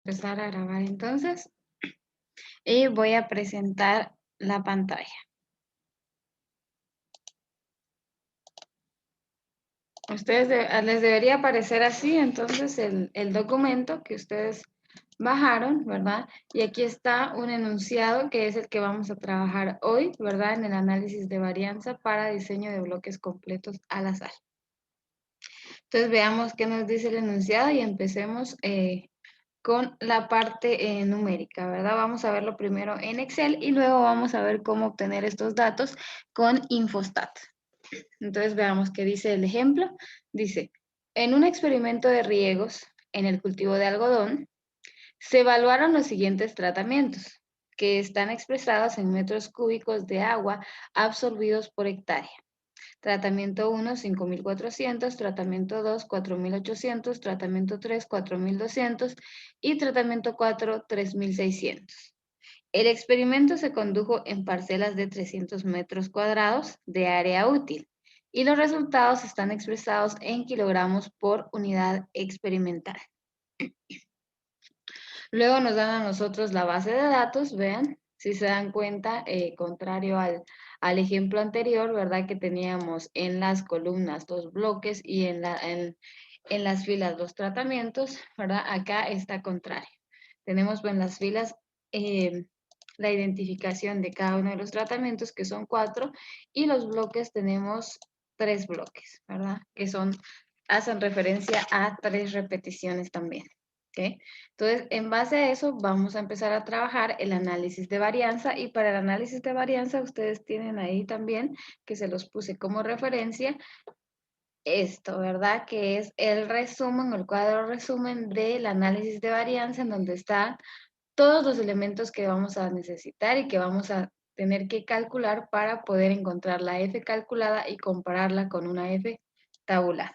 empezar a grabar entonces y voy a presentar la pantalla. Les debería aparecer así entonces el documento que ustedes bajaron, ¿verdad? Y aquí está un enunciado que es el que vamos a trabajar hoy, ¿verdad? En el análisis de varianza para diseño de bloques completos al azar. Entonces veamos qué nos dice el enunciado y empecemos con la parte numérica, ¿verdad? Vamos a verlo primero en Excel y luego vamos a ver cómo obtener estos datos con Infostat. Entonces veamos qué dice el ejemplo. Dice, en un experimento de riegos en el cultivo de algodón, se evaluaron los siguientes tratamientos, que están expresados en metros cúbicos de agua absorbidos por hectárea. Tratamiento 1, 5.400, tratamiento 2, 4.800, tratamiento 3, 4.200 y tratamiento 4, 3.600. El experimento se condujo en parcelas de 300 metros cuadrados de área útil y los resultados están expresados en kilogramos por unidad experimental. Luego nos dan a nosotros la base de datos, vean, si se dan cuenta, contrario al ejemplo anterior, ¿verdad? Que teníamos en las columnas 2 bloques y en las filas 2 tratamientos, ¿verdad? Acá está contrario. Tenemos en las filas la identificación de cada uno de los tratamientos, que son 4, y los bloques tenemos 3 bloques, ¿verdad? Que hacen referencia a 3 repeticiones también. ¿Okay? Entonces, en base a eso, vamos a empezar a trabajar el análisis de varianza y para el análisis de varianza ustedes tienen ahí también, que se los puse como referencia, esto, ¿verdad? Que es el resumen, el cuadro resumen del análisis de varianza en donde están todos los elementos que vamos a necesitar y que vamos a tener que calcular para poder encontrar la F calculada y compararla con una F tabulada.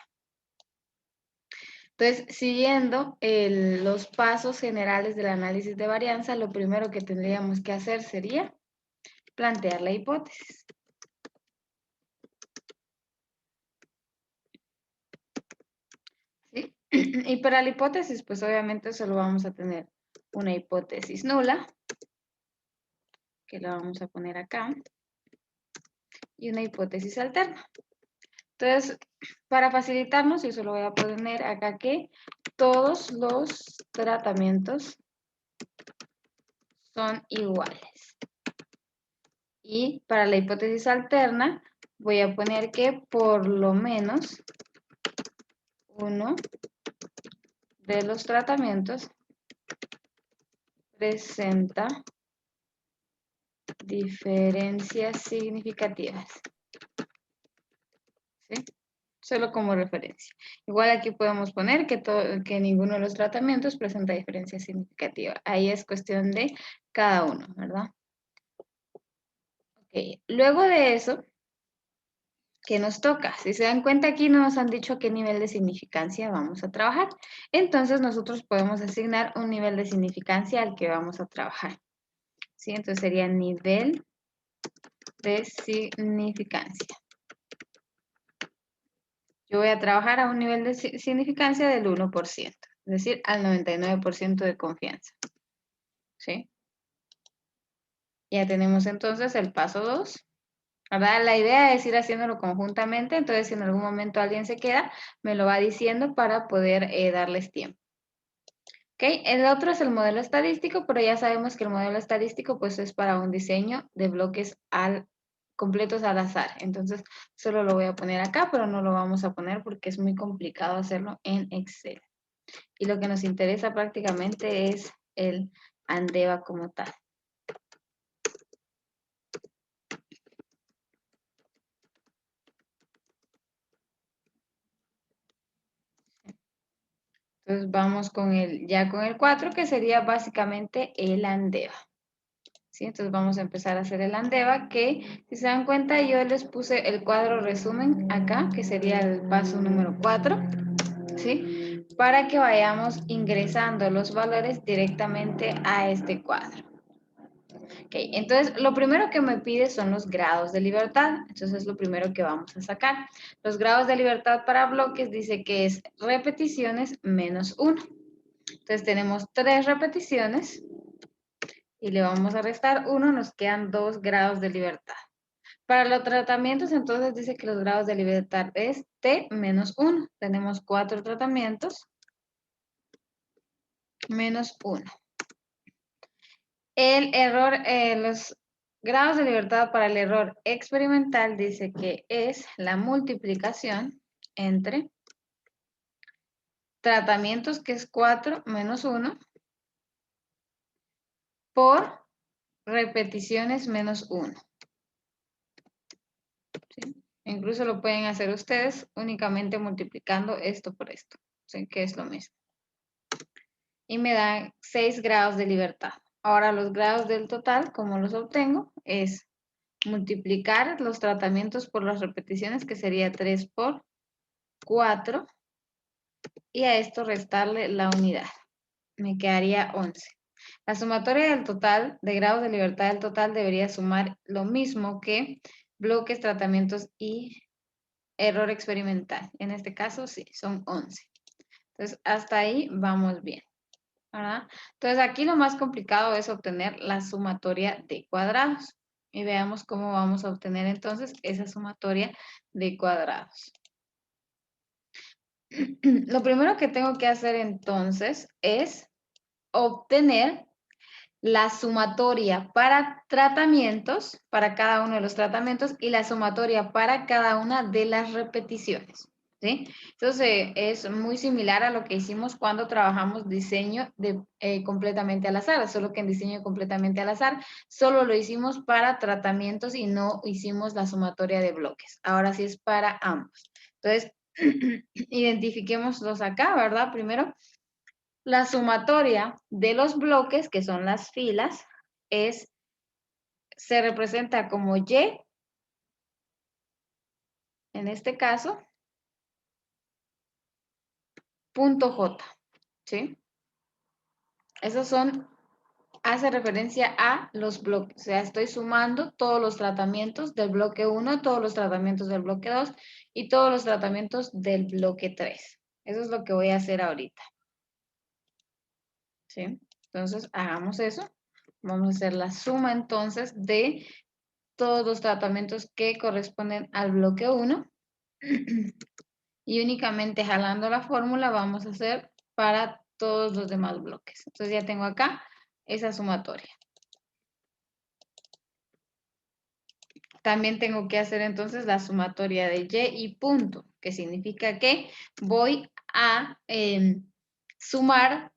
Entonces, siguiendo los pasos generales del análisis de varianza, lo primero que tendríamos que hacer sería plantear la hipótesis. ¿Sí? Y para la hipótesis, pues obviamente solo vamos a tener una hipótesis nula, que la vamos a poner acá, y una hipótesis alterna. Entonces, para facilitarnos, yo solo voy a poner acá que todos los tratamientos son iguales. Y para la hipótesis alterna, voy a poner que por lo menos uno de los tratamientos presenta diferencias significativas. ¿Sí? Solo como referencia. Igual aquí podemos poner que ninguno de los tratamientos presenta diferencia significativa. Ahí es cuestión de cada uno, ¿verdad? Okay. Luego de eso, ¿qué nos toca? Si se dan cuenta aquí no nos han dicho a qué nivel de significancia vamos a trabajar. Entonces nosotros podemos asignar un nivel de significancia al que vamos a trabajar. ¿Sí? Entonces sería nivel de significancia. Yo voy a trabajar a un nivel de significancia del 1%, es decir, al 99% de confianza. ¿Sí? Ya tenemos entonces el paso 2. ¿Verdad? La idea es ir haciéndolo conjuntamente, entonces si en algún momento alguien se queda, me lo va diciendo para poder darles tiempo. ¿Okay? El otro es el modelo estadístico, pero ya sabemos que el modelo estadístico pues es para un diseño de bloques completos al azar. Entonces solo lo voy a poner acá, pero no lo vamos a poner porque es muy complicado hacerlo en Excel. Y lo que nos interesa prácticamente es el ANDEVA como tal. Entonces vamos ya con el 4, que sería básicamente el ANDEVA. ¿Sí? Entonces vamos a empezar a hacer el ANDEVA, que si se dan cuenta yo les puse el cuadro resumen acá, que sería el paso número 4, ¿sí? Para que vayamos ingresando los valores directamente a este cuadro. Okay, entonces lo primero que me pide son los grados de libertad, entonces es lo primero que vamos a sacar. Los grados de libertad para bloques dice que es repeticiones menos 1. Entonces tenemos 3 repeticiones y le vamos a restar 1, nos quedan 2 grados de libertad. Para los tratamientos, entonces dice que los grados de libertad es T menos 1. Tenemos 4 tratamientos menos 1. El error, los grados de libertad para el error experimental dice que es la multiplicación entre tratamientos, que es 4 menos 1, por repeticiones menos 1. ¿Sí? Incluso lo pueden hacer ustedes únicamente multiplicando esto por esto, ¿sí? Que es lo mismo. Y me dan 6 grados de libertad. Ahora los grados del total, ¿cómo los obtengo? Es multiplicar los tratamientos por las repeticiones, que sería 3 por 4, y a esto restarle la unidad. Me quedaría 11. La sumatoria del total, de grados de libertad del total, debería sumar lo mismo que bloques, tratamientos y error experimental. En este caso, sí, son 11. Entonces, hasta ahí vamos bien, ¿verdad? Entonces, aquí lo más complicado es obtener la sumatoria de cuadrados. Y veamos cómo vamos a obtener entonces esa sumatoria de cuadrados. Lo primero que tengo que hacer entonces es obtener la sumatoria para tratamientos, para cada uno de los tratamientos, y la sumatoria para cada una de las repeticiones, ¿sí? Entonces, es muy similar a lo que hicimos cuando trabajamos diseño completamente al azar, solo que en diseño completamente al azar, solo lo hicimos para tratamientos y no hicimos la sumatoria de bloques. Ahora sí es para ambos. Entonces, identifiquémoslos acá, ¿verdad? Primero, la sumatoria de los bloques, que son las filas, se representa como Y, en este caso, punto J, ¿sí? Esos hace referencia a los bloques, o sea, estoy sumando todos los tratamientos del bloque 1, todos los tratamientos del bloque 2 y todos los tratamientos del bloque 3. Eso es lo que voy a hacer ahorita, ¿sí? Entonces, hagamos eso. Vamos a hacer la suma entonces de todos los tratamientos que corresponden al bloque 1 y únicamente jalando la fórmula vamos a hacer para todos los demás bloques. Entonces ya tengo acá esa sumatoria. También tengo que hacer entonces la sumatoria de Y y punto, que significa que voy a sumar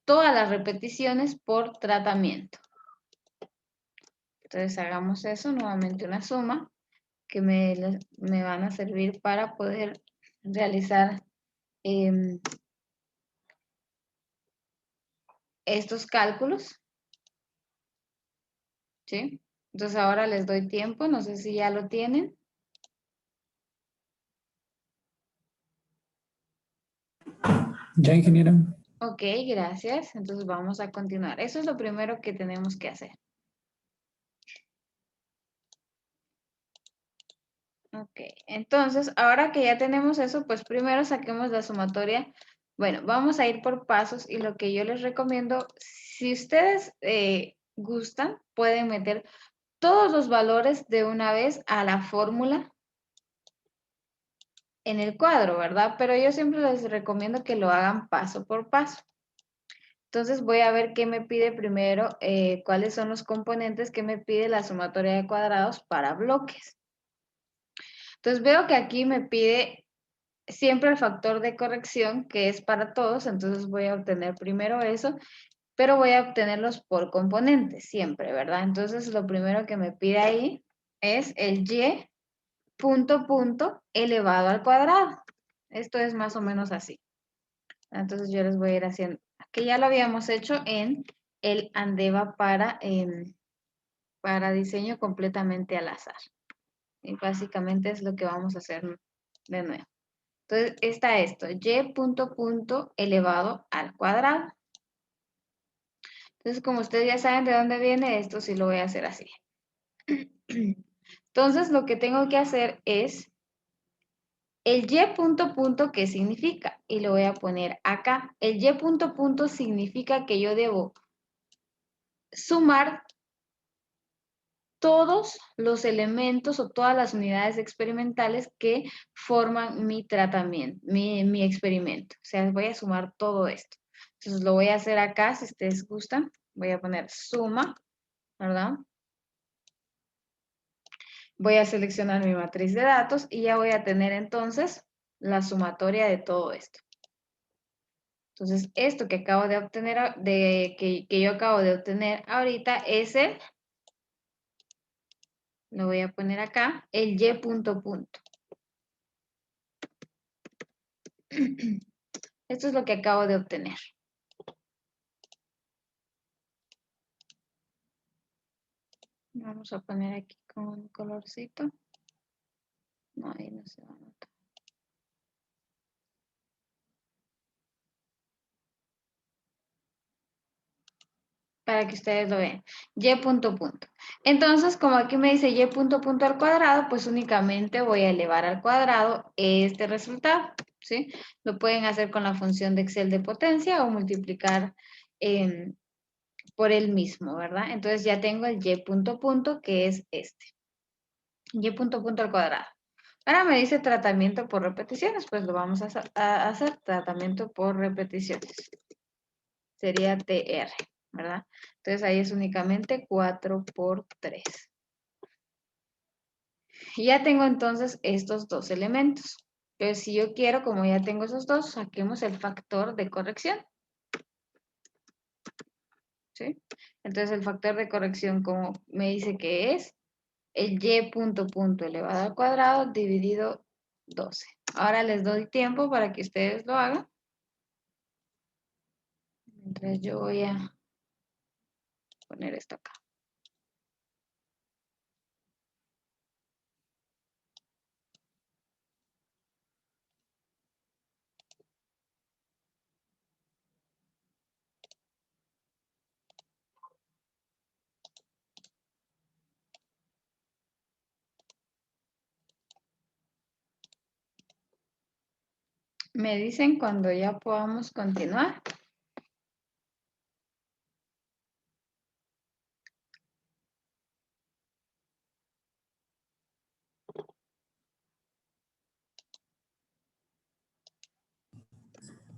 todas las repeticiones por tratamiento. Entonces hagamos eso, nuevamente una suma, que me van a servir para poder realizar estos cálculos, ¿sí? Entonces ahora les doy tiempo, no sé si ya lo tienen. Ya, ingeniera. Ok, gracias. Entonces vamos a continuar. Eso es lo primero que tenemos que hacer. Ok, entonces ahora que ya tenemos eso, pues primero saquemos la sumatoria. Bueno, vamos a ir por pasos y lo que yo les recomiendo, si ustedes gustan, pueden meter todos los valores de una vez a la fórmula en el cuadro, ¿verdad? Pero yo siempre les recomiendo que lo hagan paso por paso. Entonces voy a ver qué me pide primero, cuáles son los componentes que me pide la sumatoria de cuadrados para bloques. Entonces veo que aquí me pide siempre el factor de corrección, que es para todos, entonces voy a obtener primero eso, pero voy a obtenerlos por componentes siempre, ¿verdad? Entonces lo primero que me pide ahí es el Y punto elevado al cuadrado. Esto es más o menos así. Entonces yo les voy a ir haciendo, que ya lo habíamos hecho en el Andeva para diseño completamente al azar. Y básicamente es lo que vamos a hacer de nuevo. Entonces está esto, y punto elevado al cuadrado. Entonces como ustedes ya saben de dónde viene esto, sí lo voy a hacer así. Entonces lo que tengo que hacer es El y punto punto, ¿qué significa? Y lo voy a poner acá. El y punto punto significa que yo debo sumar todos los elementos o todas las unidades experimentales que forman mi tratamiento, mi experimento. O sea, voy a sumar todo esto. Entonces lo voy a hacer acá, si ustedes gustan. Voy a poner suma, ¿verdad? Voy a seleccionar mi matriz de datos y ya voy a tener entonces la sumatoria de todo esto. Entonces, esto que acabo de obtener, que yo acabo de obtener ahorita es lo voy a poner acá, el y punto punto. Esto es lo que acabo de obtener. Vamos a poner aquí con un colorcito. No, ahí no se va a notar. Para que ustedes lo vean. Y punto punto. Entonces, como aquí me dice y punto punto al cuadrado, pues únicamente voy a elevar al cuadrado este resultado, ¿sí? Lo pueden hacer con la función de Excel de potencia o multiplicar por el mismo, ¿verdad? Entonces ya tengo el y punto punto, que es este. Y punto punto al cuadrado. Ahora me dice tratamiento por repeticiones, pues lo vamos a hacer tratamiento por repeticiones. Sería TR, ¿verdad? Entonces ahí es únicamente 4 por 3. Y ya tengo entonces estos dos elementos. Entonces si yo quiero, como ya tengo esos dos, saquemos el factor de corrección. ¿Sí? Entonces el factor de corrección, como me dice que es el y punto punto elevado al cuadrado dividido 12. Ahora les doy tiempo para que ustedes lo hagan. Mientras yo voy a poner esto acá. Me dicen cuando ya podamos continuar.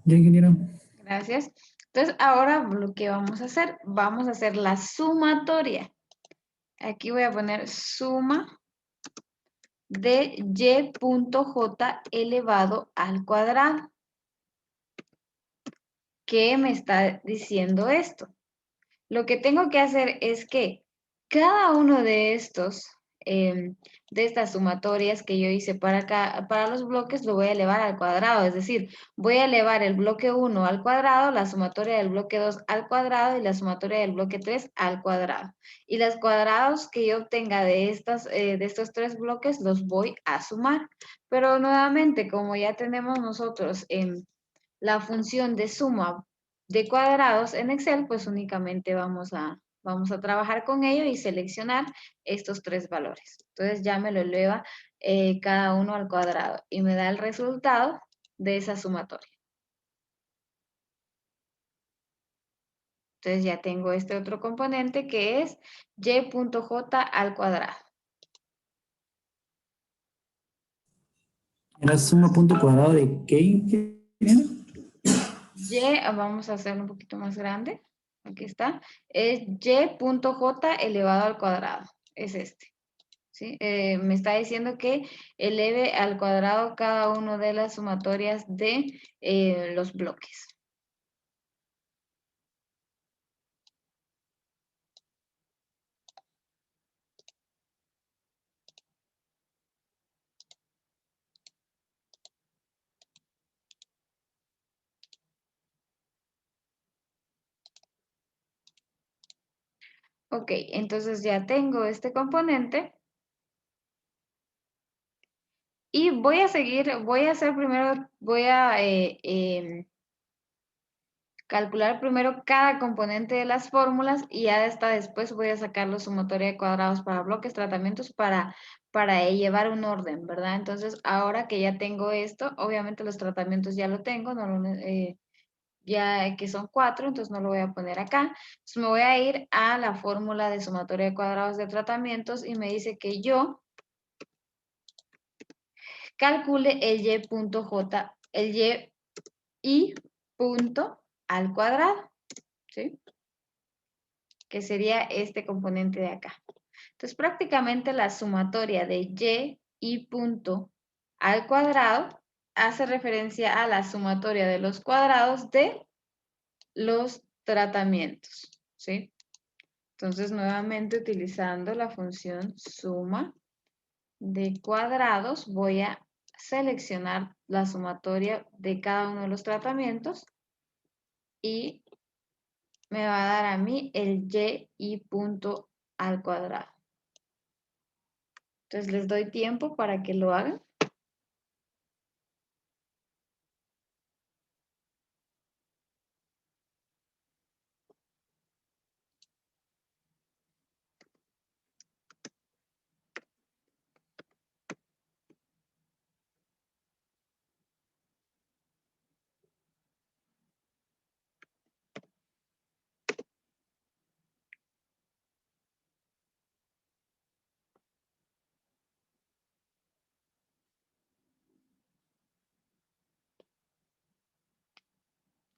Ya, ingeniero. Gracias. Entonces, ahora lo que vamos a hacer la sumatoria. Aquí voy a poner suma de y punto j elevado al cuadrado. ¿Qué me está diciendo esto? Lo que tengo que hacer es que cada uno de estos, de estas sumatorias que yo hice para los bloques, lo voy a elevar al cuadrado. Es decir, voy a elevar el bloque 1 al cuadrado, la sumatoria del bloque 2 al cuadrado y la sumatoria del bloque 3 al cuadrado. Y los cuadrados que yo obtenga de estos tres bloques los voy a sumar. Pero nuevamente, como ya tenemos nosotros la función de suma de cuadrados en Excel, pues únicamente vamos a trabajar con ello y seleccionar estos tres valores. Entonces ya me lo eleva cada uno al cuadrado y me da el resultado de esa sumatoria. Entonces ya tengo este otro componente que es y.j al cuadrado. ¿Era suma punto cuadrado de qué, ingeniero? Vamos a hacerlo un poquito más grande. Aquí está. Es y.j elevado al cuadrado. Es este. ¿Sí? Me está diciendo que eleve al cuadrado cada una de las sumatorias de los bloques. Ok, entonces ya tengo este componente. Y voy a hacer primero, calcular primero cada componente de las fórmulas y ya hasta después voy a sacar la sumatoria de cuadrados para bloques, tratamientos, para llevar un orden, ¿verdad? Entonces, ahora que ya tengo esto, obviamente los tratamientos ya lo tengo, ya que son 4, entonces no lo voy a poner acá. Entonces me voy a ir a la fórmula de sumatoria de cuadrados de tratamientos y me dice que yo calcule el y punto al cuadrado, ¿sí? Que sería este componente de acá. Entonces prácticamente la sumatoria de y punto al cuadrado hace referencia a la sumatoria de los cuadrados de los tratamientos, ¿sí? Entonces, nuevamente utilizando la función suma de cuadrados, voy a seleccionar la sumatoria de cada uno de los tratamientos y me va a dar a mí el y punto al cuadrado. Entonces, les doy tiempo para que lo hagan.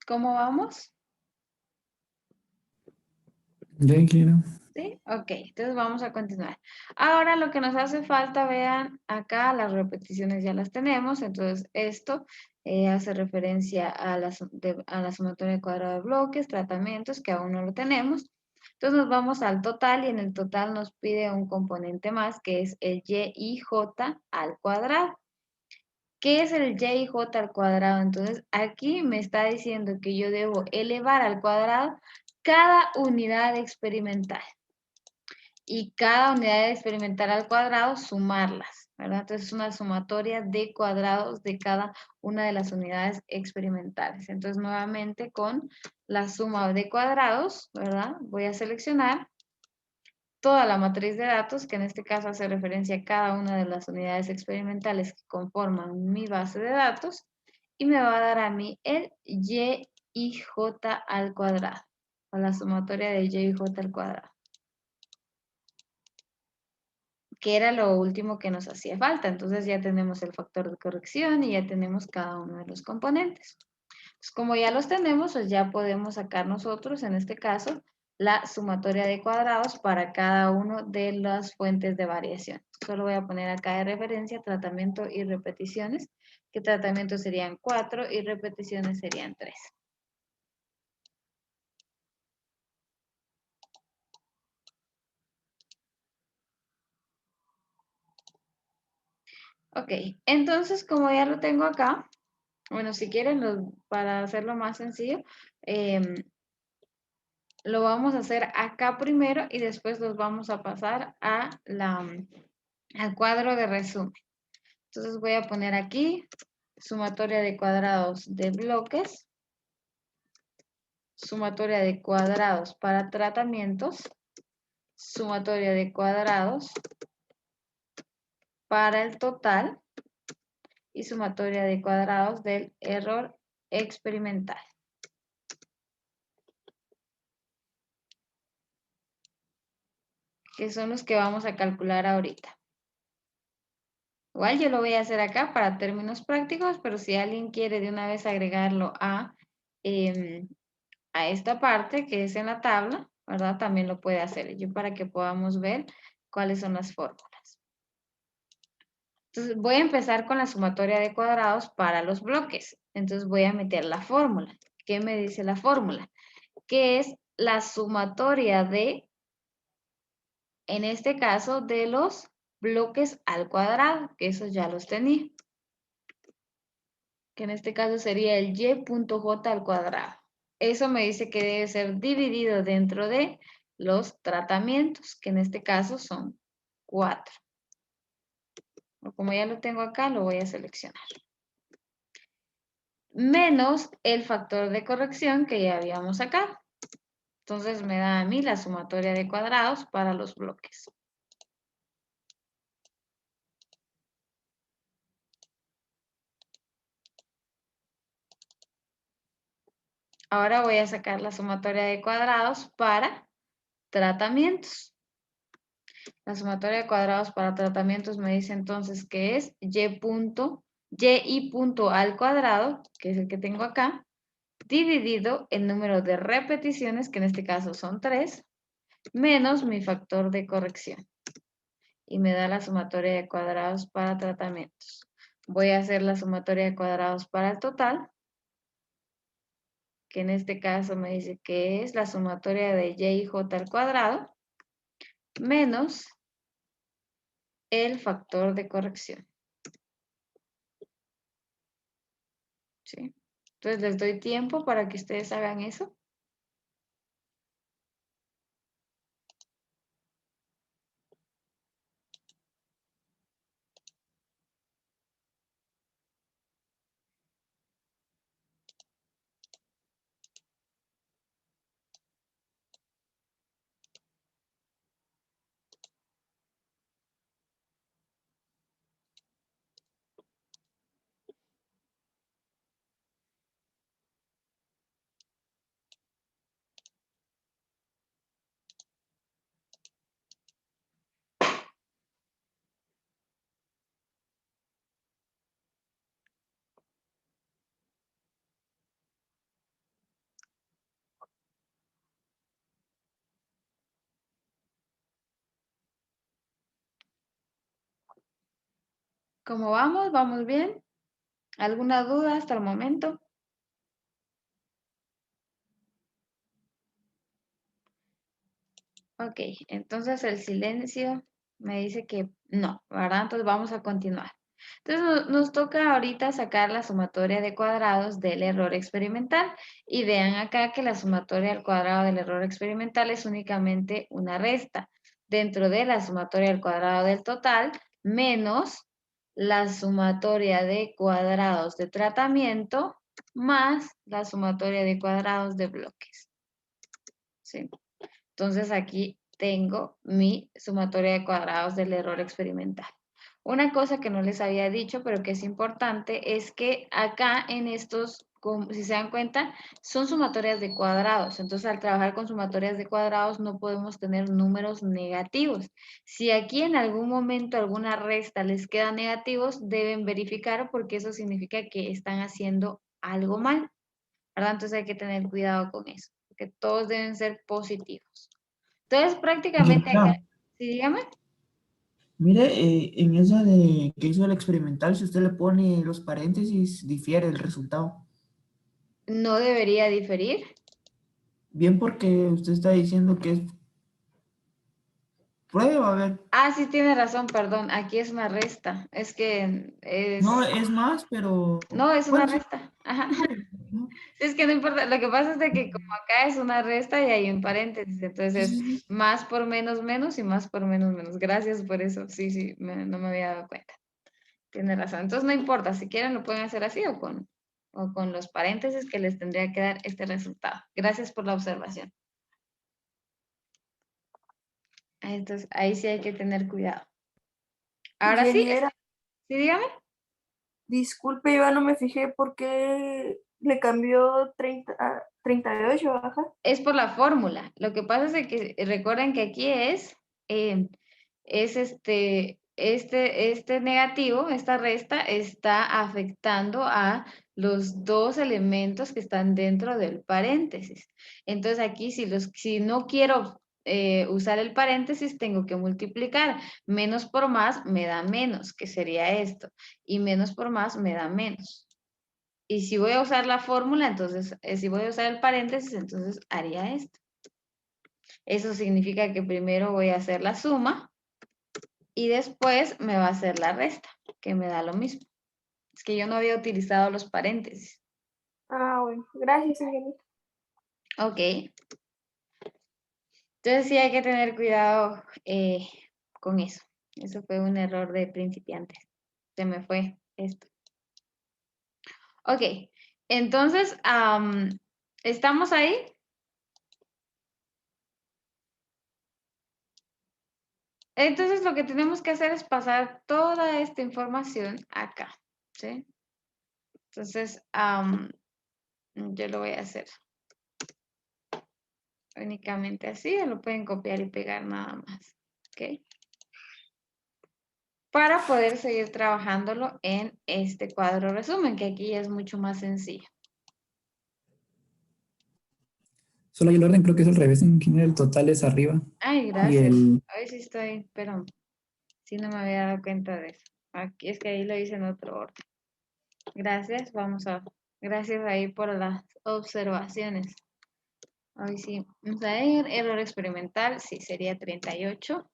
¿Cómo vamos? Ya, ingeniero. ¿Sí? Ok, entonces vamos a continuar. Ahora lo que nos hace falta, vean, acá las repeticiones ya las tenemos, entonces esto hace referencia a a la sumatoria de cuadrado de bloques, tratamientos, que aún no lo tenemos. Entonces nos vamos al total y en el total nos pide un componente más que es el y j al cuadrado. ¿Qué es el y j al cuadrado? Entonces aquí me está diciendo que yo debo elevar al cuadrado cada unidad experimental. Y cada unidad experimental al cuadrado, sumarlas, ¿verdad? Entonces es una sumatoria de cuadrados de cada una de las unidades experimentales. Entonces nuevamente con la suma de cuadrados, ¿verdad? Voy a seleccionar toda la matriz de datos, que en este caso hace referencia a cada una de las unidades experimentales que conforman mi base de datos, y me va a dar a mí el y j al cuadrado, o la sumatoria de y j al cuadrado, que era lo último que nos hacía falta. Entonces ya tenemos el factor de corrección y ya tenemos cada uno de los componentes. Pues como ya los tenemos, pues ya podemos sacar nosotros, en este caso, la sumatoria de cuadrados para cada uno de las fuentes de variación. Solo voy a poner acá de referencia tratamiento y repeticiones, que tratamientos serían 4 y repeticiones serían 3. Ok, entonces como ya lo tengo acá, bueno, si quieren, para hacerlo más sencillo, lo vamos a hacer acá primero y después los vamos a pasar al cuadro de resumen. Entonces voy a poner aquí sumatoria de cuadrados de bloques, sumatoria de cuadrados para tratamientos, sumatoria de cuadrados para el total y sumatoria de cuadrados del error experimental, que son los que vamos a calcular ahorita. Igual yo lo voy a hacer acá para términos prácticos, pero si alguien quiere de una vez agregarlo a esta parte que es en la tabla, ¿verdad? También lo puede hacer. Yo para que podamos ver cuáles son las fórmulas. Entonces voy a empezar con la sumatoria de cuadrados para los bloques. Entonces voy a meter la fórmula. ¿Qué me dice la fórmula? Que es la sumatoria de, en este caso, de los bloques al cuadrado, que esos ya los tenía. Que en este caso sería el y.j al cuadrado. Eso me dice que debe ser dividido dentro de los tratamientos, que en este caso son 4. Como ya lo tengo acá, lo voy a seleccionar. menos el factor de corrección que ya habíamos sacado. Entonces me da a mí la sumatoria de cuadrados para los bloques. Ahora voy a sacar la sumatoria de cuadrados para tratamientos. La sumatoria de cuadrados para tratamientos me dice entonces que es y punto al cuadrado, que es el que tengo acá, dividido el número de repeticiones, que en este caso son 3, menos mi factor de corrección. Y me da la sumatoria de cuadrados para tratamientos. Voy a hacer la sumatoria de cuadrados para el total, que en este caso me dice que es la sumatoria de y y j al cuadrado, menos el factor de corrección. ¿Sí? Entonces les doy tiempo para que ustedes hagan eso. ¿Cómo vamos? ¿Vamos bien? ¿Alguna duda hasta el momento? Ok, entonces el silencio me dice que no, ¿verdad? Entonces vamos a continuar. Entonces nos toca ahorita sacar la sumatoria de cuadrados del error experimental. Y vean acá que la sumatoria al cuadrado del error experimental es únicamente una resta dentro de la sumatoria del cuadrado del total menos la sumatoria de cuadrados de tratamiento más la sumatoria de cuadrados de bloques. ¿Sí? Entonces aquí tengo mi sumatoria de cuadrados del error experimental. Una cosa que no les había dicho, pero que es importante, es que acá en estos, si se dan cuenta, son sumatorias de cuadrados. Entonces, al trabajar con sumatorias de cuadrados no podemos tener números negativos. Si aquí en algún momento alguna resta les queda negativos, deben verificar porque eso significa que están haciendo algo mal, ¿verdad? Entonces hay que tener cuidado con eso, porque todos deben ser positivos. Entonces, prácticamente acá, Ingeniera, sí, dígame, mire, en esa de que hizo el experimental, si usted le pone los paréntesis, difiere el resultado. no debería diferir. Bien porque usted está diciendo que es prueba, a ver. Ah, sí, tiene razón, perdón, aquí es una resta. Es que No, es, es más, pero no, es una bueno, sí, resta. Ajá. ¿no? Es que no importa, lo que pasa es de que como acá es una resta y hay un paréntesis, Sí, entonces sí, es sí. más por menos menos y más por menos menos. Gracias por eso, sí, sí, no me había dado cuenta. Tiene razón. Entonces no importa, si quieren lo pueden hacer así o con los paréntesis que les tendría que dar este resultado. Gracias por la observación. Entonces ahí sí hay que tener cuidado. Ahora sí, Ingeniera, sí, dígame. disculpe, yo ya no me fijé por qué le cambió 30 a 38, ajá. Es por la fórmula. Lo que pasa es de que recuerden que aquí es este negativo, esta resta está afectando a los dos elementos que están dentro del paréntesis. Entonces aquí si no quiero usar el paréntesis, tengo que multiplicar. Menos por más me da menos, que sería esto. Y menos por más me da menos. Y si voy a usar la fórmula, entonces, si voy a usar el paréntesis, entonces haría esto. Eso significa que primero voy a hacer la suma y después me va a hacer la resta, que me da lo mismo. Es que yo no había utilizado los paréntesis. Ah, bueno, gracias, ingeniera. Ok. Entonces sí hay que tener cuidado con eso. Eso fue un error de principiantes. Se me fue esto. Ok. Entonces, ¿estamos ahí? Entonces, lo que tenemos que hacer es pasar toda esta información acá, ¿sí? Entonces, yo lo voy a hacer únicamente así, o lo pueden copiar y pegar nada más, ¿ok? Para poder seguir trabajándolo en este cuadro resumen, que aquí es mucho más sencillo. Solo hay el orden, creo que es al revés. En general, el total es arriba. Ay, Y gracias. el, Hoy sí estoy, pero sí no me había dado cuenta de eso. Aquí es que ahí lo hice en otro orden. Gracias, gracias ahí por las observaciones. Hoy sí, vamos a ver, error experimental, sí, sería 38.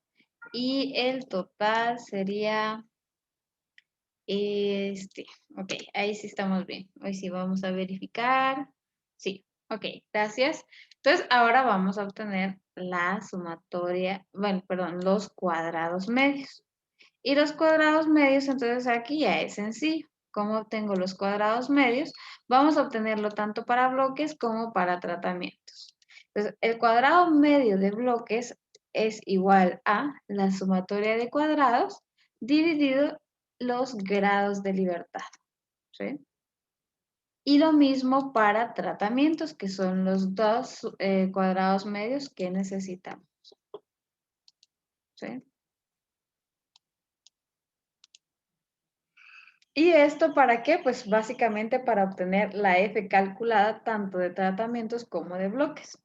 Y el total sería ok, ahí sí estamos bien. Hoy sí vamos a verificar. Sí, ok, gracias. Entonces, ahora vamos a obtener la sumatoria, bueno, perdón, los cuadrados medios. Y los cuadrados medios, entonces aquí ya es sencillo. ¿Cómo obtengo los cuadrados medios? Vamos a obtenerlo tanto para bloques como para tratamientos. Entonces, el cuadrado medio de bloques es igual a la sumatoria de cuadrados dividido los grados de libertad, ¿sí? Y lo mismo para tratamientos, que son los dos cuadrados medios que necesitamos, ¿sí? ¿Y esto para qué? Pues básicamente para obtener la F calculada tanto de tratamientos como de bloques.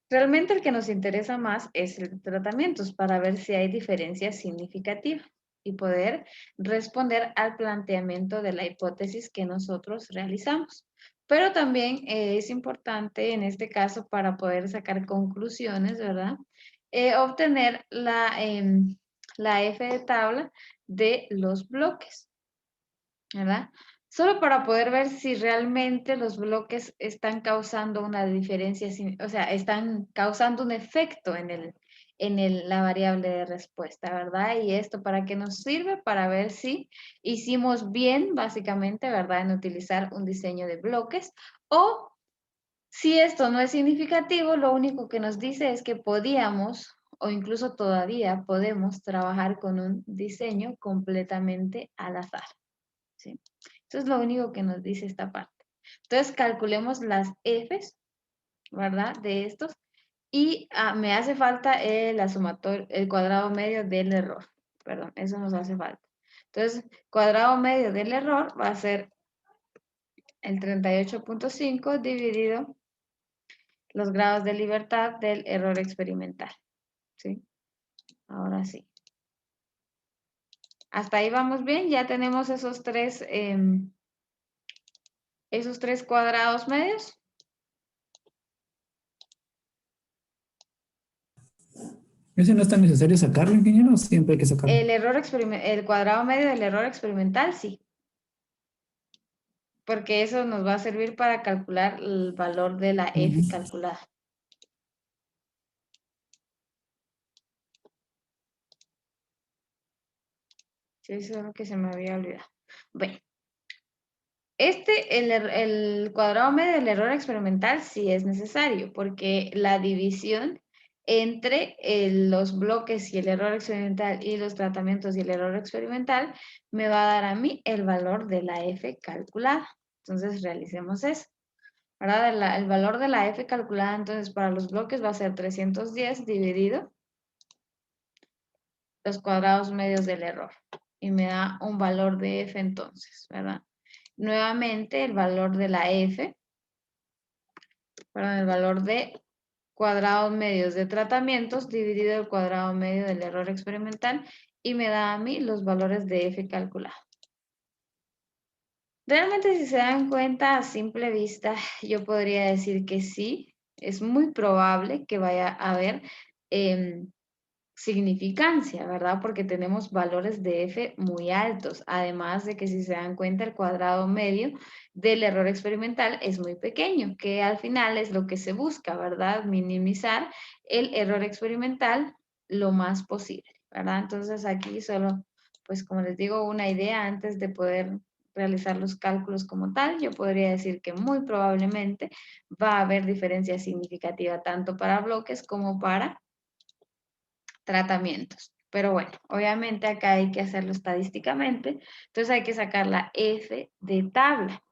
Realmente el que nos interesa más es el de tratamientos para ver si hay diferencias significativas y poder responder al planteamiento de la hipótesis que nosotros realizamos. Pero también es importante en este caso para poder sacar conclusiones, ¿verdad? Obtener la F de tabla de los bloques, ¿verdad? Solo para poder ver si realmente los bloques están causando una diferencia, o sea, están causando un efecto la variable de respuesta, ¿verdad? Y esto para qué nos sirve, para ver si hicimos bien, básicamente, ¿verdad? En utilizar un diseño de bloques, o si esto no es significativo, lo único que nos dice es que podíamos, o incluso todavía podemos trabajar con un diseño completamente al azar, ¿sí? Eso es lo único que nos dice esta parte. Entonces, calculemos las Fs, ¿verdad? De estos. Y me hace falta el cuadrado medio del error. Perdón, eso nos hace falta. Entonces, cuadrado medio del error va a ser el 38.5 dividido los grados de libertad del error experimental, ¿sí? Ahora sí. Hasta ahí vamos bien. Ya tenemos esos tres cuadrados medios. ¿Ese no es tan necesario sacarlo, ingeniero? ¿O siempre hay que sacarlo? El cuadrado medio del error experimental, sí. Porque eso nos va a servir para calcular el valor de la F Ujú. calculada. Sí, eso es lo que se me había olvidado. Bueno, el cuadrado medio del error experimental sí es necesario, porque la división entre los bloques y el error experimental y los tratamientos y el error experimental me va a dar a mí el valor de la F calculada. Entonces, realicemos eso. Ahora, el valor de la F calculada, entonces, para los bloques va a ser 310 dividido los cuadrados medios del error. Y me da un valor de F entonces, ¿verdad? Nuevamente, el valor de la F, perdón, el valor de cuadrados medios de tratamientos dividido el cuadrado medio del error experimental y me da a mí los valores de F calculado. Realmente, si se dan cuenta a simple vista, yo podría decir que sí, es muy probable que vaya a haber significancia, ¿verdad? Porque tenemos valores de F muy altos, además de que si se dan cuenta el cuadrado medio del error experimental es muy pequeño, que al final es lo que se busca, ¿verdad? Minimizar el error experimental lo más posible, ¿verdad? Entonces aquí solo, pues como les digo, una idea antes de poder realizar los cálculos como tal, yo podría decir que muy probablemente va a haber diferencia significativa tanto para bloques como para tratamientos. Pero bueno, obviamente acá hay que hacerlo estadísticamente, entonces hay que sacar la F de tabla.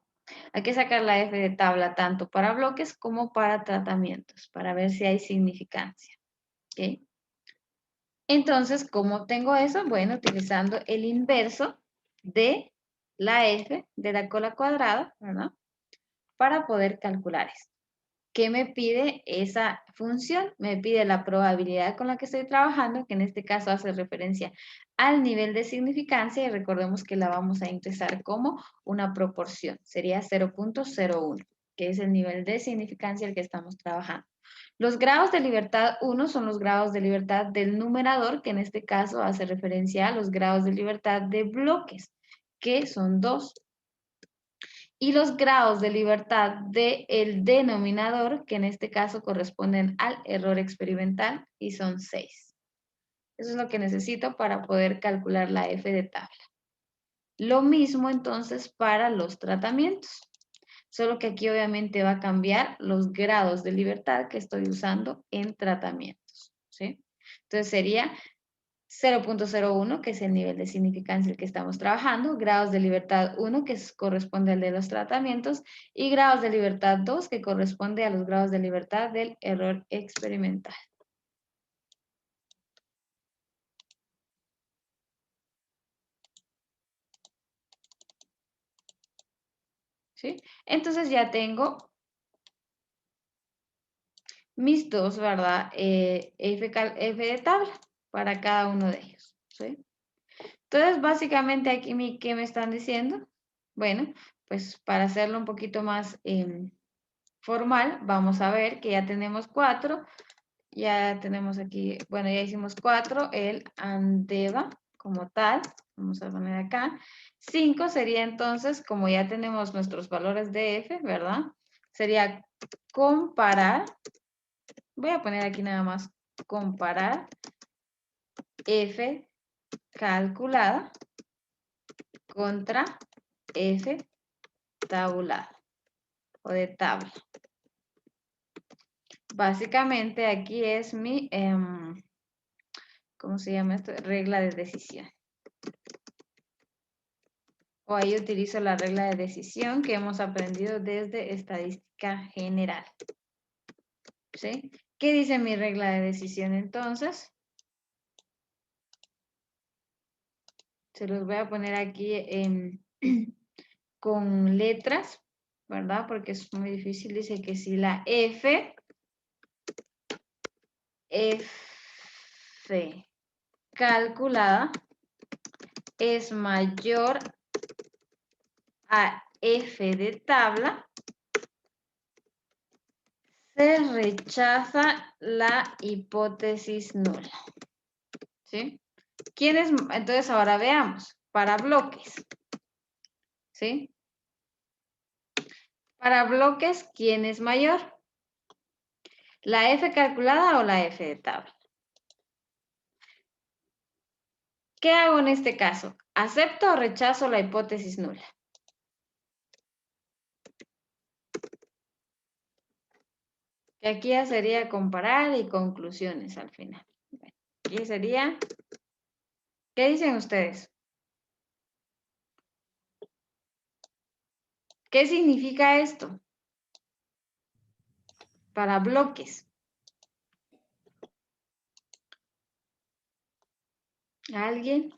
Hay que sacar la F de tabla tanto para bloques como para tratamientos, para ver si hay significancia. ¿Ok? Entonces, ¿cómo tengo eso? Bueno, utilizando el inverso de la F de la cola cuadrada, ¿verdad? Para poder calcular esto. ¿Qué me pide esa función? Me pide la probabilidad con la que estoy trabajando, que en este caso hace referencia al nivel de significancia, y recordemos que la vamos a ingresar como una proporción. Sería 0.01, que es el nivel de significancia al que estamos trabajando. Los grados de libertad 1 son los grados de libertad del numerador, que en este caso hace referencia a los grados de libertad de bloques, que son 2. Y los grados de libertad del denominador, que en este caso corresponden al error experimental, y son 6. Eso es lo que necesito para poder calcular la F de tabla. Lo mismo entonces para los tratamientos. Solo que aquí obviamente va a cambiar los grados de libertad que estoy usando en tratamientos, ¿sí? Entonces sería 0.01, que es el nivel de significancia el que estamos trabajando, grados de libertad 1, que corresponde al de los tratamientos, y grados de libertad 2, que corresponde a los grados de libertad del error experimental. ¿Sí? Entonces ya tengo mis dos, ¿verdad? F de tabla para cada uno de ellos, ¿sí? Entonces, básicamente aquí, ¿qué me están diciendo? Bueno, pues para hacerlo un poquito más formal, vamos a ver que ya tenemos 4, ya tenemos aquí, bueno, ya hicimos 4, el ANDEVA como tal, vamos a poner acá. 5 sería entonces, como ya tenemos nuestros valores de F, ¿verdad? Sería comparar, voy a poner aquí nada más, comparar F calculada contra F tabulada o de tabla. Básicamente aquí es mi, ¿cómo se llama esto? Regla de decisión. O ahí utilizo la regla de decisión que hemos aprendido desde estadística general. ¿Sí? ¿Qué dice mi regla de decisión entonces? Se los voy a poner aquí con letras, ¿verdad? Porque es muy difícil. Dice que si la F calculada es mayor a F de tabla, se rechaza la hipótesis nula. ¿Sí? Entonces ahora veamos, para bloques. ¿Sí? Para bloques, ¿quién es mayor? ¿La F calculada o la F de tabla? ¿Qué hago en este caso? ¿Acepto o rechazo la hipótesis nula? Que aquí ya sería comparar y conclusiones al final. Aquí sería, ¿qué dicen ustedes? ¿Qué significa esto? Para bloques. ¿Alguien?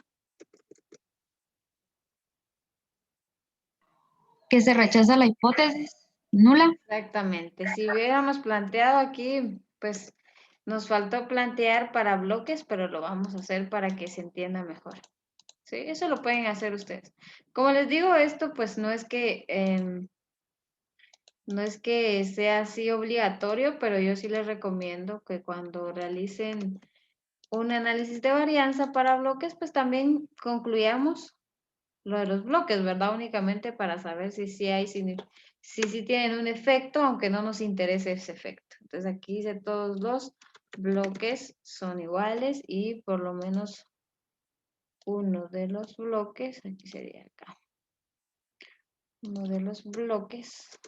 Que se rechaza la hipótesis nula. Exactamente. Si hubiéramos planteado aquí, pues nos faltó plantear para bloques, pero lo vamos a hacer para que se entienda mejor. ¿Sí? Eso lo pueden hacer ustedes. Como les digo, esto pues no es que sea así obligatorio, pero yo sí les recomiendo que cuando realicen un análisis de varianza para bloques, pues también concluyamos lo de los bloques, ¿verdad? Únicamente para saber si sí tienen un efecto, aunque no nos interese ese efecto. Entonces aquí dice todos los bloques son iguales y por lo menos uno de los bloques, aquí sería acá. uno de los bloques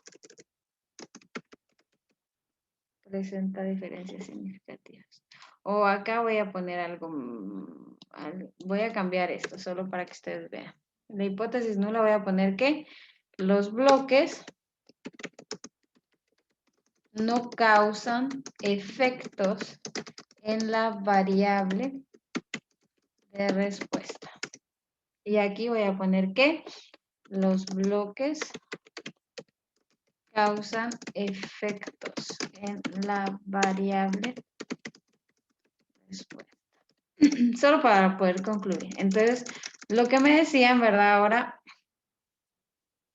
presenta diferencias significativas. O acá voy a poner algo, voy a cambiar esto solo para que ustedes vean. La hipótesis nula voy a poner que los bloques no causan efectos en la variable de respuesta. Y aquí voy a poner que los bloques causan efectos en la variable respuesta. Solo para poder concluir. Entonces, lo que me decían, ¿verdad? Ahora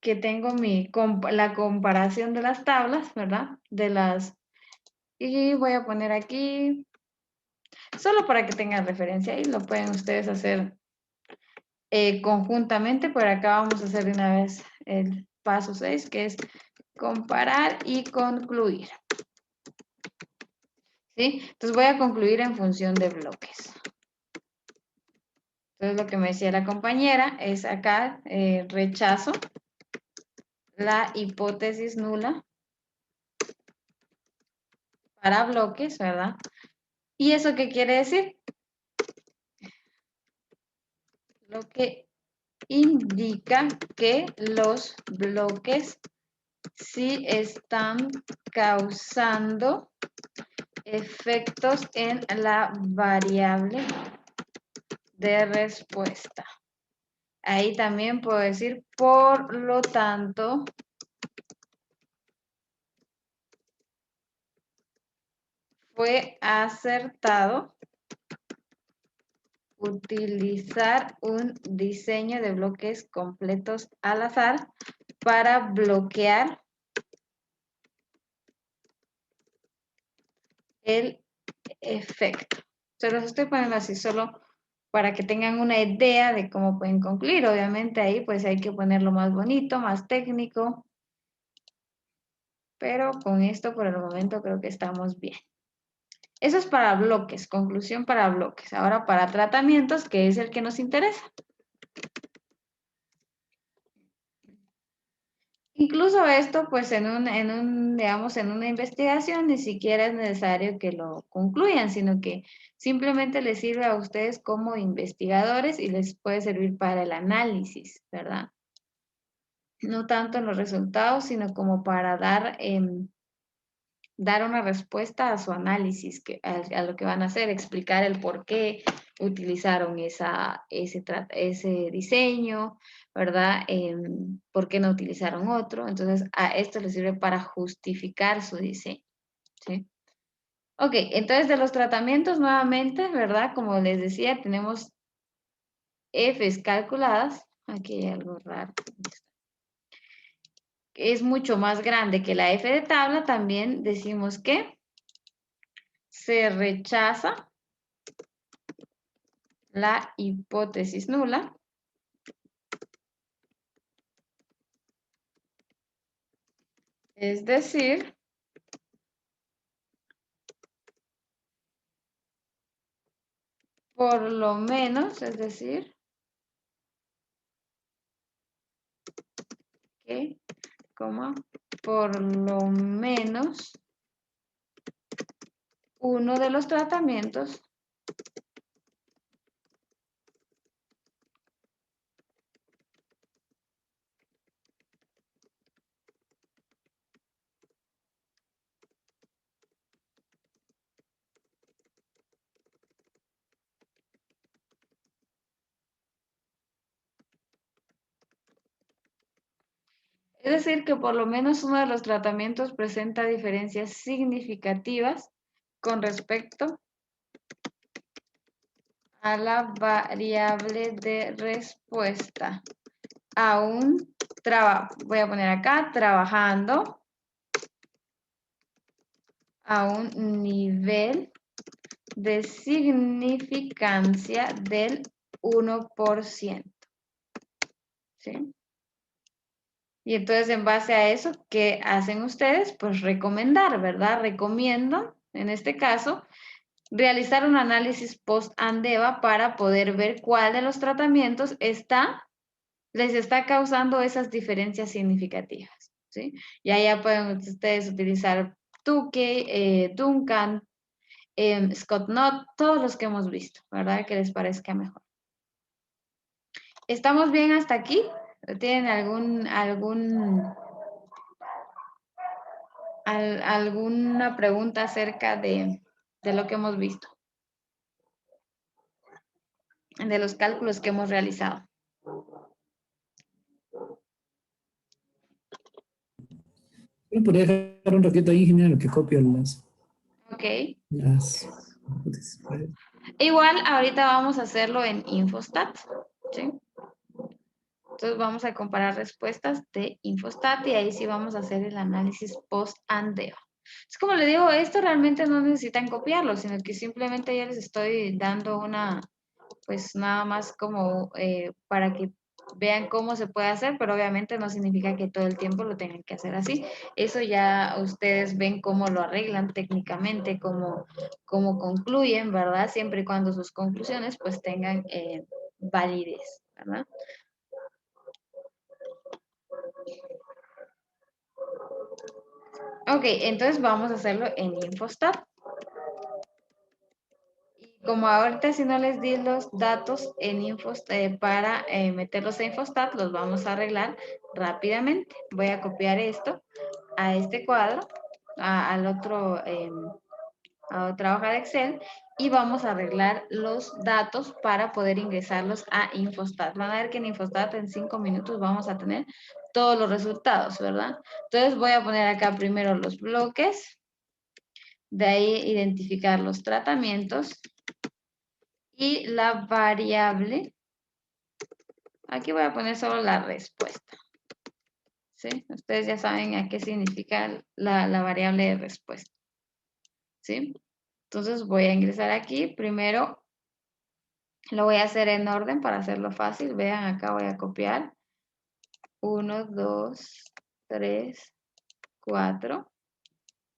que tengo la comparación de las tablas, ¿verdad? Y voy a poner aquí, solo para que tengan referencia y lo pueden ustedes hacer conjuntamente, pero acá vamos a hacer de una vez el paso 6, que es comparar y concluir. ¿Sí? Entonces voy a concluir en función de bloques. Entonces lo que me decía la compañera es acá, rechazo la hipótesis nula para bloques, ¿verdad? ¿Y eso qué quiere decir? Lo que indica que los bloques sí están causando efectos en la variable de respuesta. Ahí también puedo decir, por lo tanto, fue acertado utilizar un diseño de bloques completos al azar para bloquear el efecto. Se los estoy poniendo así solo para que tengan una idea de cómo pueden concluir. Obviamente ahí pues hay que ponerlo más bonito, más técnico. Pero con esto por el momento creo que estamos bien. Eso es para bloques, conclusión para bloques. Ahora para tratamientos, que es el que nos interesa. Incluso esto, pues digamos, en una investigación ni siquiera es necesario que lo concluyan, sino que simplemente les sirve a ustedes como investigadores y les puede servir para el análisis, ¿verdad? No tanto en los resultados, sino como para dar una respuesta a su análisis, a lo que van a hacer, explicar el por qué utilizaron ese diseño, ¿verdad? ¿Por qué no utilizaron otro? Entonces, a esto les sirve para justificar su diseño, ¿sí? Ok, entonces de los tratamientos nuevamente, ¿verdad? Como les decía, tenemos Fs calculadas. Aquí hay algo raro. Es mucho más grande que la F de tabla, también decimos que se rechaza la hipótesis nula. Es decir, por lo menos, es decir, que, por lo menos uno de los tratamientos es decir, que por lo menos uno de los tratamientos presenta diferencias significativas con respecto a la variable de respuesta. Aún voy a poner acá, trabajando a un nivel de significancia del 1%. ¿Sí? Y entonces, en base a eso, ¿qué hacen ustedes? Pues recomendar, ¿verdad? Recomiendo, en este caso, realizar un análisis post-ANDEVA para poder ver cuál de los tratamientos está les está causando esas diferencias significativas, ¿sí? Y ya pueden ustedes utilizar Tukey, Duncan, Scott Knott, todos los que hemos visto, ¿verdad? Que les parezca mejor. ¿Estamos bien hasta aquí? ¿Tienen alguna pregunta acerca de lo que hemos visto? De los cálculos que hemos realizado. Yo podría dejar un ratito ahí, ingeniero, que copio Ok. las. Igual ahorita vamos a hacerlo en Infostat, ¿sí? Entonces vamos a comparar respuestas de Infostat y ahí sí vamos a hacer el análisis post-andeo. Es como le digo, esto realmente no necesitan copiarlo, sino que simplemente ya les estoy dando una, pues nada más como para que vean cómo se puede hacer, pero obviamente no significa que todo el tiempo lo tengan que hacer así. Eso ya ustedes ven cómo lo arreglan técnicamente, cómo concluyen, ¿verdad? Siempre y cuando sus conclusiones pues tengan validez, ¿verdad? Ok, entonces vamos a hacerlo en Infostat. Como ahorita si no les di los datos en Infostat, para meterlos a Infostat, los vamos a arreglar rápidamente. Voy a copiar esto a este cuadro, a otra hoja de Excel, y vamos a arreglar los datos para poder ingresarlos a Infostat. Van a ver que en Infostat en 5 minutos vamos a tener todos los resultados, ¿verdad? Entonces voy a poner acá primero los bloques, de ahí identificar los tratamientos y la variable. Aquí voy a poner solo la respuesta. ¿Sí? Ustedes ya saben a qué significa la variable de respuesta. ¿Sí? Entonces voy a ingresar aquí. Primero lo voy a hacer en orden para hacerlo fácil. Vean, acá voy a copiar. 1, 2, 3, 4.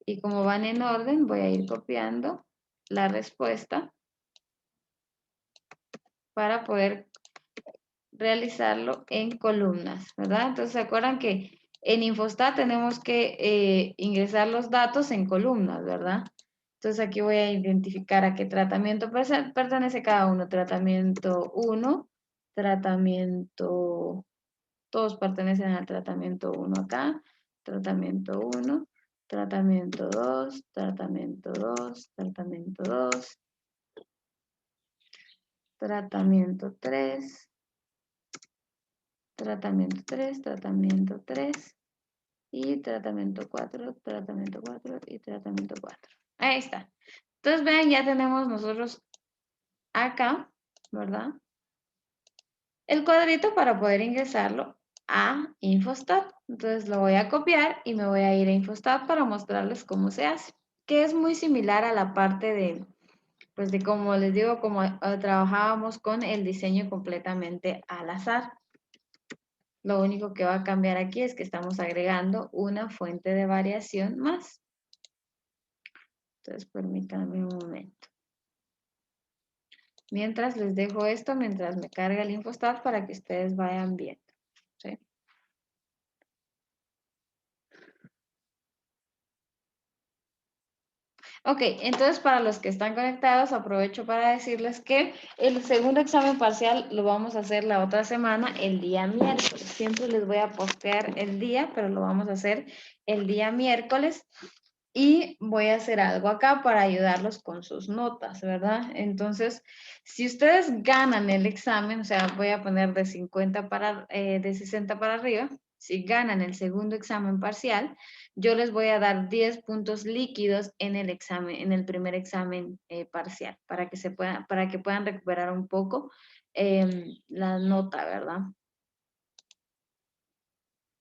Y como van en orden, voy a ir copiando la respuesta para poder realizarlo en columnas, ¿verdad? Entonces, ¿se acuerdan que en Infostat tenemos que ingresar los datos en columnas, ¿verdad? Entonces, aquí voy a identificar a qué tratamiento pertenece cada uno. Tratamiento 1, tratamiento, todos pertenecen al tratamiento 1 acá, tratamiento 1, tratamiento 2, tratamiento 2, tratamiento 2, tratamiento 3, tratamiento 3, tratamiento 3 y tratamiento 4 y tratamiento 4. Ahí está. Entonces, vean, ya tenemos nosotros acá, ¿verdad? El cuadrito para poder ingresarlo a Infostat. Entonces, lo voy a copiar y me voy a ir a Infostat para mostrarles cómo se hace, que es muy similar a la parte de, pues de como les digo, como trabajábamos con el diseño completamente al azar. Lo único que va a cambiar aquí es que estamos agregando una fuente de variación más. Entonces, permítanme un momento. Mientras les dejo esto, mientras me carga el Infostat para que ustedes vayan viendo. ¿Sí? Ok, entonces para los que están conectados, aprovecho para decirles que el segundo examen parcial lo vamos a hacer la otra semana, el día miércoles. Siempre les voy a postear el día, pero lo vamos a hacer el día miércoles. Y voy a hacer algo acá para ayudarlos con sus notas, ¿verdad? Entonces, si ustedes ganan el examen, o sea, voy a poner de 60 para arriba, si ganan el segundo examen parcial, yo les voy a dar 10 puntos líquidos en el examen, en el primer examen parcial, para que puedan recuperar un poco la nota, ¿verdad?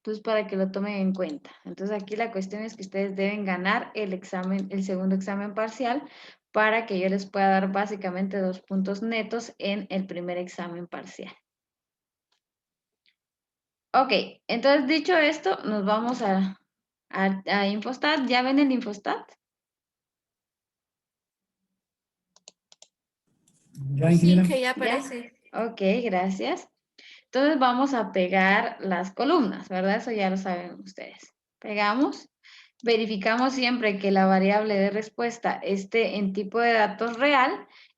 Entonces, para que lo tomen en cuenta. Entonces, aquí la cuestión es que ustedes deben ganar el examen, el segundo examen parcial, para que yo les pueda dar básicamente 2 puntos netos en el primer examen parcial. Ok, entonces dicho esto, nos vamos a Infostat. ¿Ya ven el Infostat? Ya, Sí, ingeniera. que ya ¿Ya? aparece. Ok, gracias. Entonces vamos a pegar las columnas, ¿verdad? Eso ya lo saben ustedes. Pegamos, verificamos siempre que la variable de respuesta esté en tipo de datos real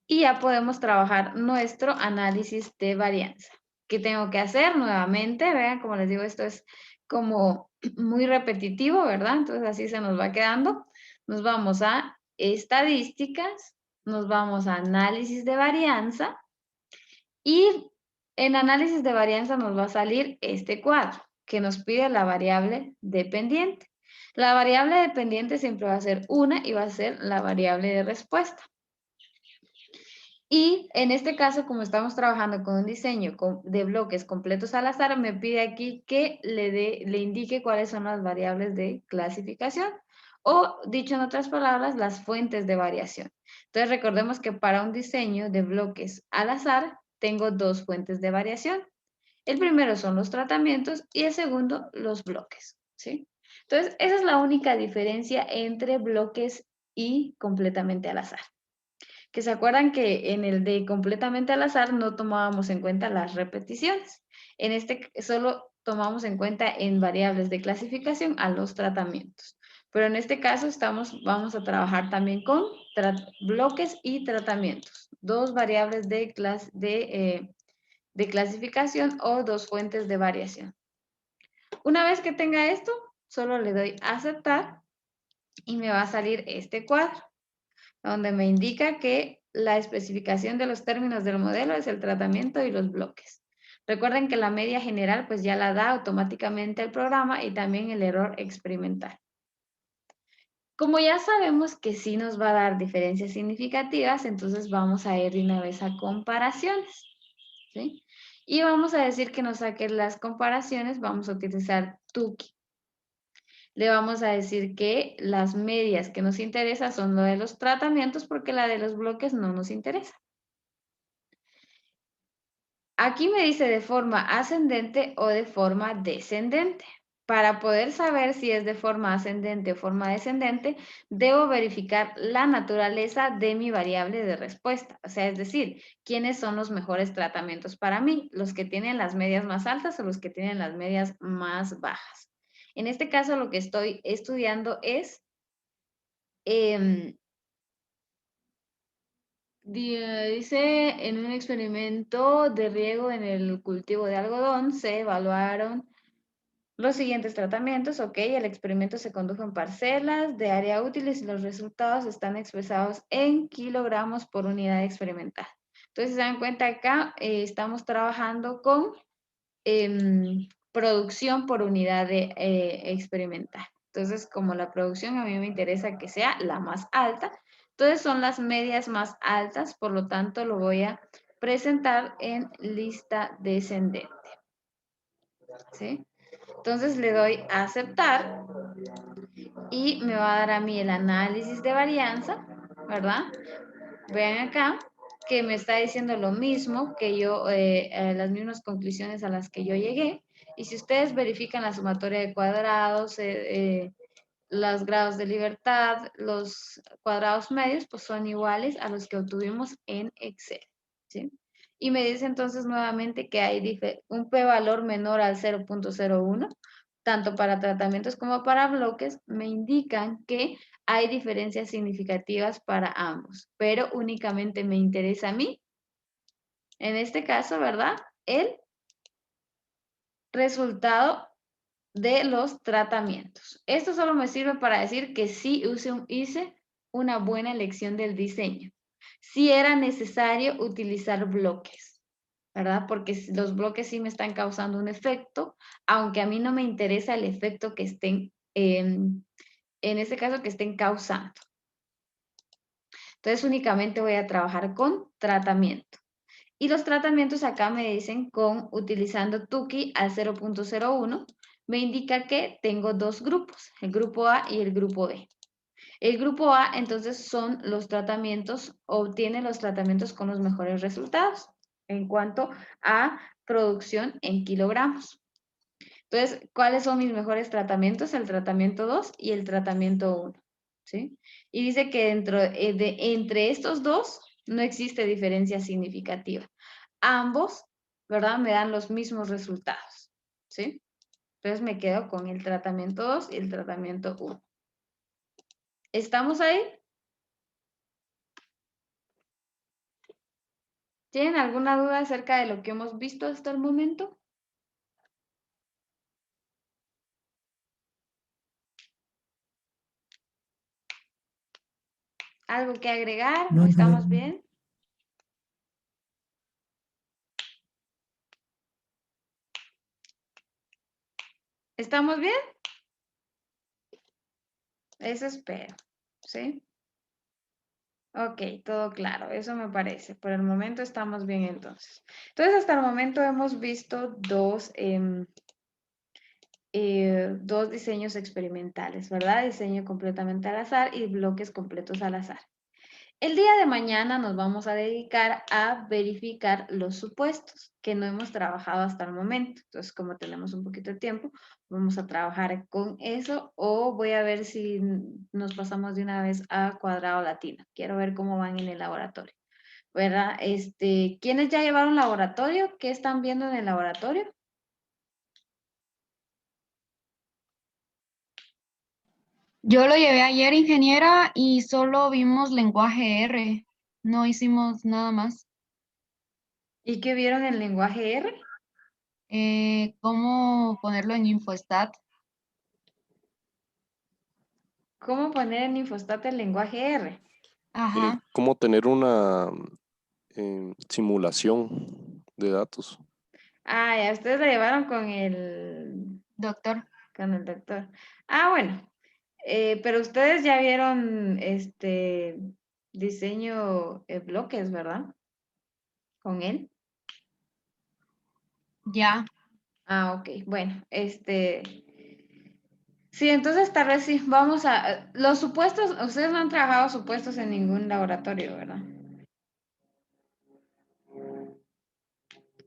y ya podemos trabajar nuestro análisis de varianza. ¿Qué tengo que hacer? Nuevamente, vean, como les digo, esto es como muy repetitivo, ¿verdad? Entonces así se nos va quedando. Nos vamos a estadísticas, nos vamos a análisis de varianza y en análisis de varianza nos va a salir este cuadro que nos pide la variable dependiente. La variable dependiente siempre va a ser una y va a ser la variable de respuesta. Y en este caso, como estamos trabajando con un diseño de bloques completos al azar, me pide aquí que le indique cuáles son las variables de clasificación. O, dicho en otras palabras, las fuentes de variación. Entonces, recordemos que para un diseño de bloques al azar, tengo dos fuentes de variación. El primero son los tratamientos y el segundo, los bloques, ¿sí? Entonces, esa es la única diferencia entre bloques y completamente al azar. Que se acuerdan que en el de completamente al azar no tomábamos en cuenta las repeticiones. En este solo tomamos en cuenta en variables de clasificación a los tratamientos. Pero en este caso vamos a trabajar también con bloques y tratamientos. Dos variables de clasificación o dos fuentes de variación. Una vez que tenga esto, solo le doy a aceptar y me va a salir este cuadro, donde me indica que la especificación de los términos del modelo es el tratamiento y los bloques. Recuerden que la media general pues ya la da automáticamente el programa y también el error experimental. Como ya sabemos que sí nos va a dar diferencias significativas, entonces vamos a ir de una vez a comparaciones, ¿sí? Y vamos a decir que nos saque las comparaciones, vamos a utilizar Tukey. Le vamos a decir que las medias que nos interesa son lo de los tratamientos porque la de los bloques no nos interesa. Aquí me dice de forma ascendente o de forma descendente. Para poder saber si es de forma ascendente o forma descendente, debo verificar la naturaleza de mi variable de respuesta. O sea, es decir, quiénes son los mejores tratamientos para mí, los que tienen las medias más altas o los que tienen las medias más bajas. En este caso, lo que estoy estudiando es dice, en un experimento de riego en el cultivo de algodón se evaluaron los siguientes tratamientos. Ok, el experimento se condujo en parcelas de área útiles y los resultados están expresados en kilogramos por unidad experimental. Entonces, se dan cuenta acá, estamos trabajando con producción por unidad experimental. Entonces, como la producción a mí me interesa que sea la más alta, entonces son las medias más altas, por lo tanto lo voy a presentar en lista descendente. ¿Sí? Entonces le doy a aceptar y me va a dar a mí el análisis de varianza, ¿verdad? Vean acá que me está diciendo lo mismo que yo, las mismas conclusiones a las que yo llegué. Y si ustedes verifican la sumatoria de cuadrados, los grados de libertad, los cuadrados medios, pues son iguales a los que obtuvimos en Excel, ¿sí? Y me dice entonces nuevamente que hay un p-valor menor al 0.01, tanto para tratamientos como para bloques, me indican que hay diferencias significativas para ambos, pero únicamente me interesa a mí, en este caso, ¿verdad? El resultado de los tratamientos. Esto solo me sirve para decir que sí hice una buena elección del diseño. Sí era necesario utilizar bloques, ¿verdad? Porque los bloques sí me están causando un efecto, aunque a mí no me interesa el efecto que estén, en este caso, que estén causando. Entonces únicamente voy a trabajar con tratamiento. Y los tratamientos acá me dicen utilizando Tukey al 0.01, me indica que tengo dos grupos, el grupo A y el grupo B. El grupo A entonces son los tratamientos, obtiene los tratamientos con los mejores resultados en cuanto a producción en kilogramos. Entonces, ¿cuáles son mis mejores tratamientos? El tratamiento 2 y el tratamiento 1. ¿Sí? Y dice que entre estos dos no existe diferencia significativa. Ambos ¿verdad? Me dan los mismos resultados, ¿sí? Entonces me quedo con el tratamiento 2 y el tratamiento 1. ¿Estamos ahí? ¿Tienen alguna duda acerca de lo que hemos visto hasta el momento? ¿Algo que agregar? No, ¿Estamos bien? ¿Estamos bien? Eso espero, ¿sí? Ok, todo claro, eso me parece. Por el momento estamos bien entonces. Entonces, hasta el momento hemos visto dos diseños experimentales, ¿verdad? Diseño completamente al azar y bloques completos al azar. El día de mañana nos vamos a dedicar a verificar los supuestos que no hemos trabajado hasta el momento. Entonces, como tenemos un poquito de tiempo, vamos a trabajar con eso o voy a ver si nos pasamos de una vez a cuadrado latino. Quiero ver cómo van en el laboratorio, ¿verdad? ¿Quiénes ya llevaron laboratorio? ¿Qué están viendo en el laboratorio? Yo lo llevé ayer, ingeniera, y solo vimos lenguaje R. No hicimos nada más. ¿Y qué vieron en lenguaje R? ¿Cómo ponerlo en Infostat? ¿Cómo poner en Infostat el lenguaje R? Ajá, Cómo tener una simulación de datos. Ah, ya ustedes la llevaron con el doctor. doctor. Ah, bueno. Pero ustedes ya vieron diseño bloques, ¿verdad? Con él. Ya. Ah, ok. Bueno, sí, entonces tal vez sí, vamos a, los supuestos, ustedes no han trabajado supuestos en ningún laboratorio, ¿verdad?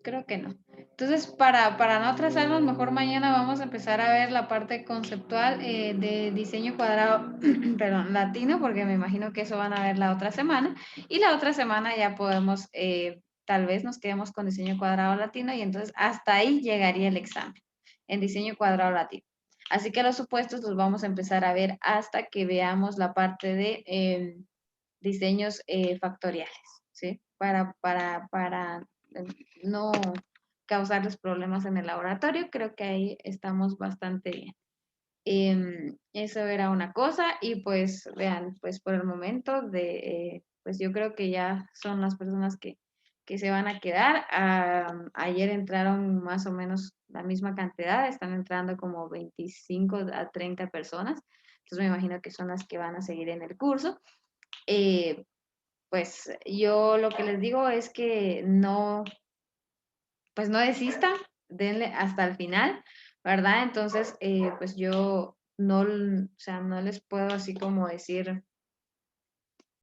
Creo que no. Entonces, para no atrasarnos, mejor mañana vamos a empezar a ver la parte conceptual de diseño cuadrado, perdón, latino, porque me imagino que eso van a ver la otra semana. Y la otra semana ya podemos, tal vez nos quedemos con diseño cuadrado latino y entonces hasta ahí llegaría el examen en diseño cuadrado latino. Así que los supuestos los vamos a empezar a ver hasta que veamos la parte de diseños factoriales, ¿sí? Para no causarles problemas en el laboratorio. Creo que ahí estamos bastante bien. Eso era una cosa y pues vean, pues por el momento pues yo creo que ya son las personas que se van a quedar. Ayer entraron más o menos la misma cantidad, están entrando como 25 a 30 personas, entonces me imagino que son las que van a seguir en el curso. Pues yo lo que les digo es que no, pues no desistan, denle hasta el final, ¿verdad? Entonces, pues yo no, o sea, no les puedo así como decir